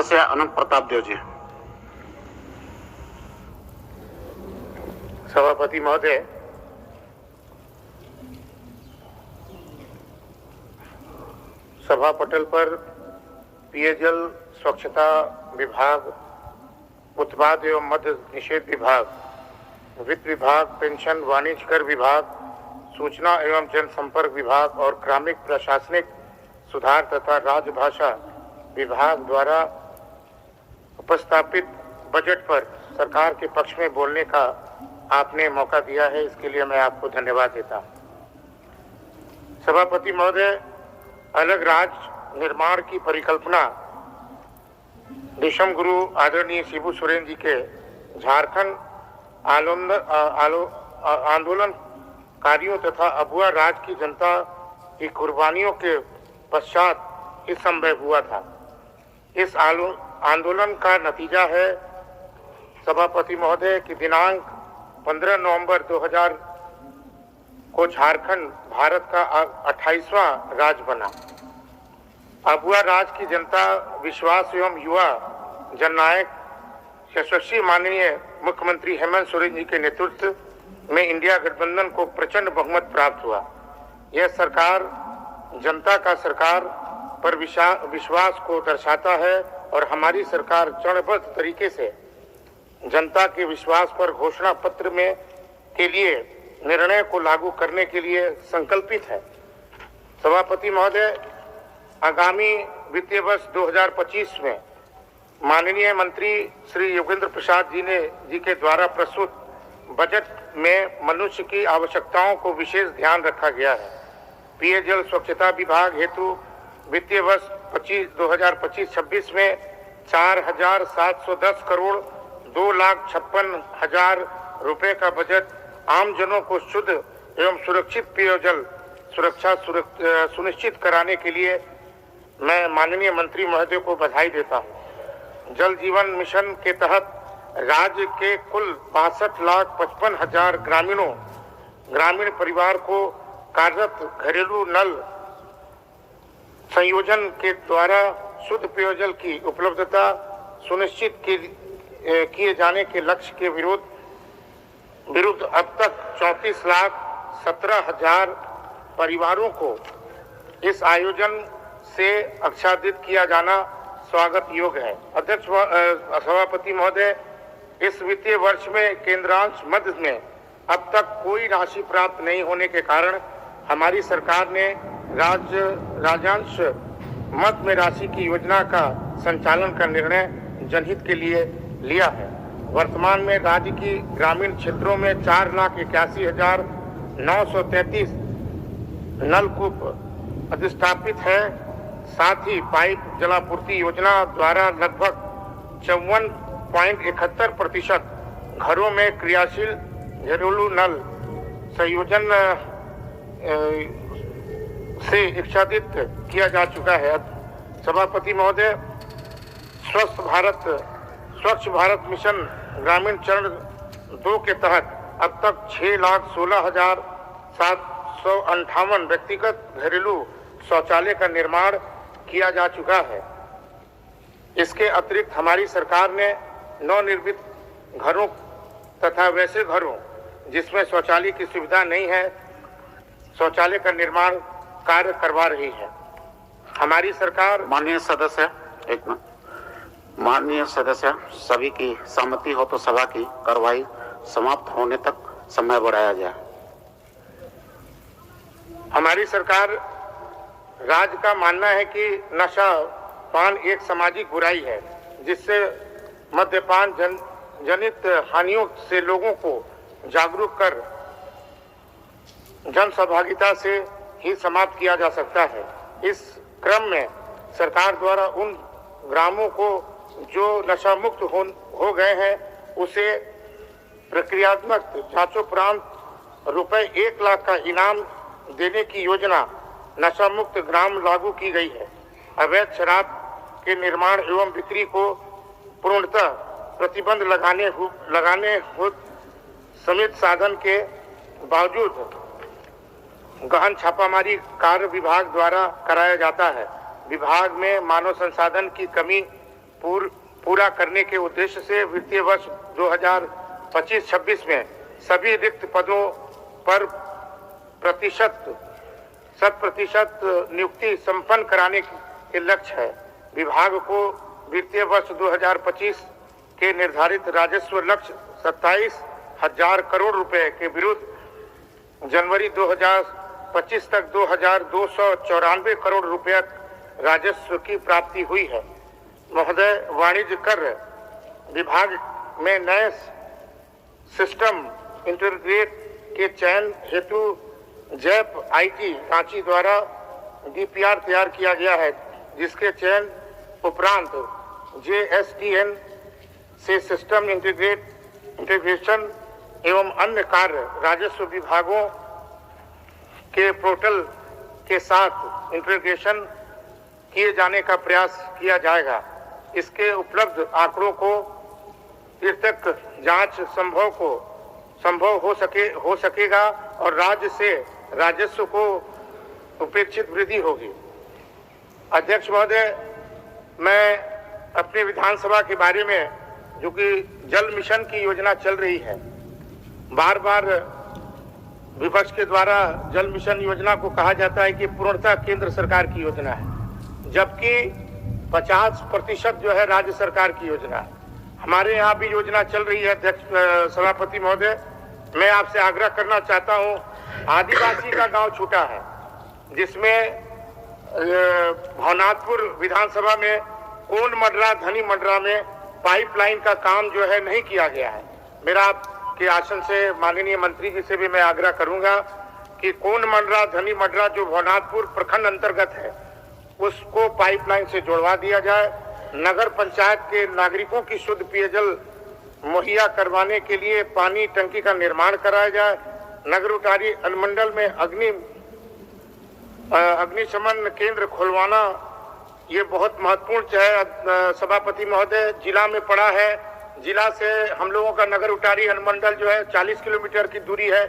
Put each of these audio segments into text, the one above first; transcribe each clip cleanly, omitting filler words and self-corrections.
सदस्य अनंत प्रताप देव जी। सभापति महोदय, सभा पटल पर पेयजल स्वच्छता विभाग, उत्पाद एवं मद्य निषेध विभाग, वित्त विभाग, पेंशन वाणिज्य कर विभाग, सूचना एवं जनसंपर्क विभाग और ग्रामीण प्रशासनिक सुधार तथा राजभाषा विभाग द्वारा उपस्थापित बजट पर सरकार के पक्ष में बोलने का आपने मौका दिया है, इसके लिए मैं आपको धन्यवाद देता हूं। सभापति महोदय, अलग राज्य निर्माण की परिकल्पना विषम गुरु आदरणीय शिबू सोरेन जी के झारखंड आंदोलनकारियों तथा अबुआ राज की जनता की कुर्बानियों के पश्चात इस संभव हुआ था। इस आंदोलन का नतीजा है सभापति महोदय कि दिनांक 15 नवंबर 2000 को झारखंड भारत का 28वां राज्य बना। अबुआ राज की जनता विश्वास एवं युवा जननायक यशस्वी माननीय मुख्यमंत्री हेमंत सोरेन जी के नेतृत्व में इंडिया गठबंधन को प्रचंड बहुमत प्राप्त हुआ। यह सरकार जनता का सरकार पर विश्वास को दर्शाता है और हमारी सरकार चरणबद्ध तरीके से जनता के विश्वास पर घोषणा पत्र में के लिए निर्णय को लागू करने के लिए संकल्पित है। सभापति महोदय, आगामी वित्तीय वर्ष 2025 में माननीय मंत्री श्री योगेंद्र प्रसाद जी के द्वारा प्रस्तुत बजट में मनुष्य की आवश्यकताओं को विशेष ध्यान रखा गया है। पेयजल स्वच्छता विभाग हेतु वित्तीय वर्ष 2025-26 में 4,710 करोड़ 2,56,000 रुपए का बजट आम जनों को शुद्ध एवं सुरक्षित पेयजल सुरक्षा सुनिश्चित कराने के लिए मैं माननीय मंत्री महोदय को बधाई देता हूं। जल जीवन मिशन के तहत राज्य के कुल 62,55,000 ग्रामीण परिवार को कार्यरत घरेलू नल संयोजन के द्वारा शुद्ध पेयजल की उपलब्धता सुनिश्चित किए जाने के लक्ष्य के विरुद्ध अब तक 34,17,000 परिवारों को इस आयोजन से आच्छादित किया जाना स्वागत योग्य है। अध्यक्ष सभापति महोदय, इस वित्तीय वर्ष में केंद्रांश मद में अब तक कोई राशि प्राप्त नहीं होने के कारण हमारी सरकार ने राज्यांश मद में राशि की योजना का संचालन का निर्णय जनहित के लिए लिया है। वर्तमान में राज्य की ग्रामीण क्षेत्रों में 4,81,933 नलकूप अधिष्ठापित है। साथ ही पाइप जलापूर्ति योजना द्वारा लगभग 54.71% घरों में क्रियाशील घरेलू नल संयोजन से आच्छादित किया जा चुका है। सभापति महोदय, स्वच्छ भारत मिशन ग्रामीण चरण 2 के तहत अब तक 6,16,758 व्यक्तिगत घरेलू शौचालय का निर्माण किया जा चुका है। इसके अतिरिक्त हमारी सरकार ने नवनिर्मित घरों तथा वैसे घरों जिसमें शौचालय की सुविधा नहीं है, शौचालय का निर्माण कार्य करवा रही है। हमारी सरकार माननीय सदस्य सभी की सहमति हो तो सभा की कार्रवाई समाप्त होने तक समय बढ़ाया जाए। हमारी सरकार राज्य का मानना है कि नशा पान एक सामाजिक बुराई है जिससे मद्यपान जनित हानियों से लोगों को जागरूक कर जन सहभागिता से ही समाप्त किया जा सकता है। इस क्रम में सरकार द्वारा उन ग्रामों को जो नशा मुक्त हो गए हैं उसे प्रक्रियात्मक जांचोपरांत रुपए 1 लाख का इनाम देने की योजना नशा मुक्त ग्राम लागू की गई है। अवैध शराब के निर्माण एवं बिक्री को पूर्णतः प्रतिबंध लगाने समेत साधन के बावजूद गहन छापामारी कार्य विभाग द्वारा कराया जाता है। विभाग में मानव संसाधन की कमी पूरा करने के उद्देश्य से वित्तीय वर्ष 2025-26 में सभी रिक्त पदों पर 100% नियुक्ति संपन्न कराने के लक्ष्य है। विभाग को वित्तीय वर्ष 2025 के निर्धारित राजस्व लक्ष्य 27,000 करोड़ रुपए के विरुद्ध जनवरी 2025 तक 2,294 करोड़ रुपए राजस्व की प्राप्ति हुई है। महोदय, वाणिज्य कर विभाग में नए सिस्टम इंटीग्रेट के चयन हेतु जैप आईटी रांची द्वारा डीपीआर तैयार किया गया है, जिसके चयन उपरांत जेएसटीएन से सिस्टम इंटीग्रेशन एवं अन्य कार्य राजस्व विभागों के पोर्टल के साथ इंटीग्रेशन किए जाने का प्रयास किया जाएगा। इसके उपलब्ध आंकड़ों को पृथक जांच संभव हो सकेगा और राज्य से राजस्व को उपेक्षित वृद्धि होगी। अध्यक्ष महोदय, मैं अपने विधानसभा के बारे में, जो कि जल मिशन की योजना चल रही है, बार बार विपक्ष के द्वारा जल मिशन योजना को कहा जाता है कि पूर्णतः केंद्र सरकार की योजना है, जबकि 50% जो है राज्य सरकार की योजना है। हमारे यहाँ भी योजना चल रही है। अध्यक्ष सभापति महोदय, मैं आपसे आग्रह करना चाहता हूँ, आदिवासी का गांव छूटा है, जिसमें भवनाथपुर विधानसभा में कोन मडरा धनी मडरा में पाइपलाइन का काम जो है नहीं किया गया है। मेरा आपके आसन से माननीय मंत्री जी से भी मैं आग्रह करूंगा कि कोन मडरा धनी मडरा जो भवनाथपुर प्रखंड अंतर्गत है, उसको पाइपलाइन से जोड़वा दिया जाए। नगर पंचायत के नागरिकों की शुद्ध पेयजल मुहैया करवाने के लिए पानी टंकी का निर्माण कराया जाए। नगर उटारी अनुमंडल में अग्निशमन केंद्र खुलवाना ये बहुत महत्वपूर्ण है। सभापति महोदय, जिला में पड़ा है, जिला से हम लोगों का नगर उटारी अनुमंडल जो है 40 किलोमीटर की दूरी है।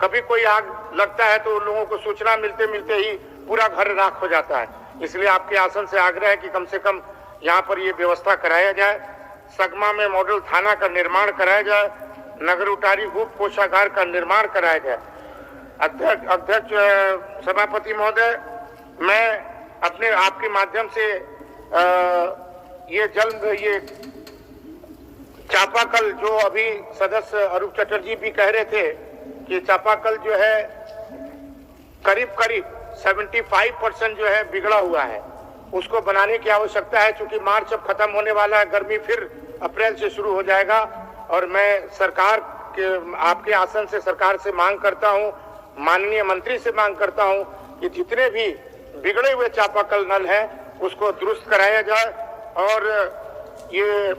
कभी कोई आग लगता है तो लोगों को सूचना मिलते मिलते ही पूरा घर राख हो जाता है। इसलिए आपके आसन से आग्रह है कि कम से कम यहाँ पर ये व्यवस्था कराया जाए। सगमा में मॉडल थाना का निर्माण कराया जाए। नगर उटारी उप कोषागार का निर्माण कराया जाए। अध्यक्ष सभापति महोदय, मैं अपने आपके माध्यम से ये चापाकल, जो अभी सदस्य अरूप चटर्जी भी कह रहे थे कि चापाकल जो है करीब 75% जो है बिगड़ा हुआ है, उसको बनाने की आवश्यकता है। क्योंकि मार्च अब खत्म होने वाला है, गर्मी फिर अप्रैल से शुरू हो जाएगा। और मैं सरकार के, आपके आसन से सरकार से मांग करता हूं, माननीय मंत्री से मांग करता हूं कि जितने भी बिगड़े हुए चापाकल नल हैं उसको दुरुस्त कराया जाए। और ये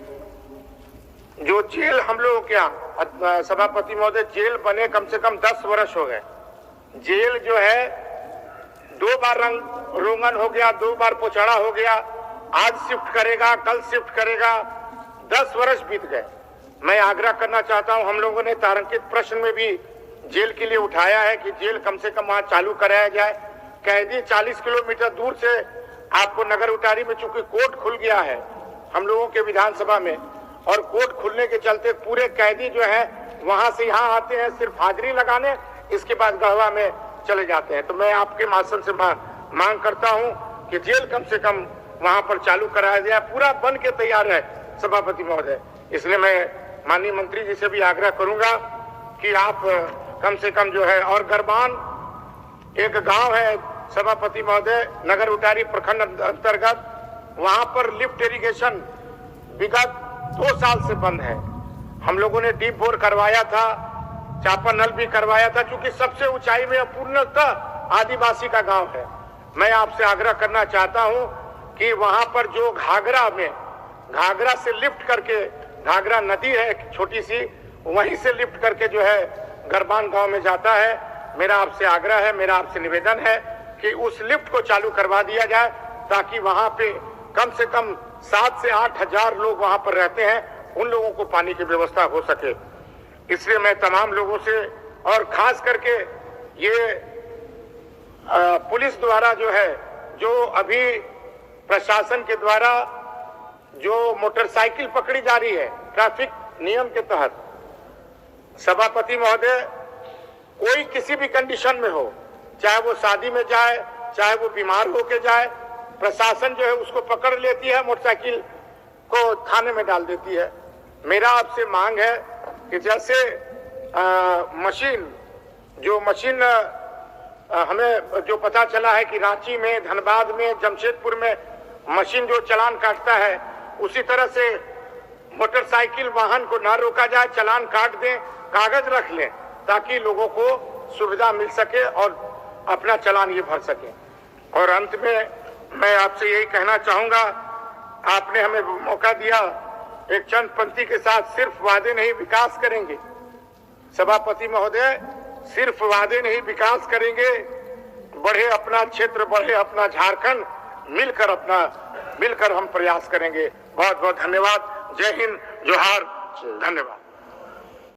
जो जेल हम लोगों के यहाँ, सभापति महोदय, जेल बने कम से कम 10 वर्ष हो गए। जेल जो है 2 बार रोगन हो गया, 2 बार पोचाड़ा हो गया, आज शिफ्ट करेगा, कल शिफ्ट करेगा, 10 वर्ष बीत गए। मैं आग्रह करना चाहता हूं, हम लोगों ने तारांकित प्रश्न में भी जेल के लिए उठाया है कि जेल कम से कम वहां चालू कराया जाए। कैदी 40 किलोमीटर दूर से आपको नगर उटारी में, चूंकि कोर्ट खुल गया है हम लोगों के विधानसभा में, और कोर्ट खुलने के चलते पूरे कैदी जो है वहां से यहाँ आते हैं सिर्फ हाजिरी लगाने, इसके बाद गढ़वा में चले जाते हैं। तो मैं आपके माध्यम से मांग करता हूं कि जेल कम से कम वहां पर चालू कराया जाए। पूरा बन के तैयार है सभापति महोदय। इसलिए मैं माननीय मंत्री जी से भी आग्रह करूंगा कि आप कम से कम जो है, और गरबान एक गांव है सभापति महोदय, नगर उटारी प्रखंड अंतर्गत, वहां पर लिफ्ट इरिगेशन विगत 2 साल से बंद है। हम लोगों ने डीप बोर करवाया था, चापा नल भी करवाया था, क्योंकि सबसे ऊंचाई में पूर्णतः आदिवासी का गांव है। मैं आपसे आग्रह करना चाहता हूं कि वहां पर जो घाघरा से लिफ्ट करके, घाघरा नदी है एक छोटी सी, वहीं से लिफ्ट करके जो है गरबान गांव में जाता है। मेरा आपसे आग्रह है, मेरा आपसे निवेदन है कि उस लिफ्ट को चालू करवा दिया जाए, ताकि वहां पे कम से कम 7 से 8 हजार लोग वहां पर रहते हैं, उन लोगों को पानी की व्यवस्था हो सके। इसलिए मैं तमाम लोगों से, और खास करके ये पुलिस द्वारा जो है, जो अभी प्रशासन के द्वारा जो मोटरसाइकिल पकड़ी जा रही है ट्रैफिक नियम के तहत, सभापति महोदय, कोई किसी भी कंडीशन में हो, चाहे वो शादी में जाए, चाहे वो बीमार होके जाए, प्रशासन जो है उसको पकड़ लेती है, मोटरसाइकिल को थाने में डाल देती है। मेरा आपसे मांग है कि जैसे मशीन हमें जो पता चला है कि रांची में, धनबाद में, जमशेदपुर में मशीन जो चालान काटता है, उसी तरह से मोटरसाइकिल वाहन को ना रोका जाए, चालान काट दें, कागज रख लें, ताकि लोगों को सुविधा मिल सके और अपना चालान ये भर सके। और अंत में मैं आपसे यही कहना चाहूंगा, आपने हमें मौका दिया, एक चंद पंक्ति के साथ, सिर्फ वादे नहीं विकास करेंगे। सभापति महोदय, सिर्फ वादे नहीं विकास करेंगे, बढ़े अपना क्षेत्र, बढ़े अपना झारखंड, मिलकर हम प्रयास करेंगे। बहुत बहुत धन्यवाद। जय हिंद, जोहार, धन्यवाद।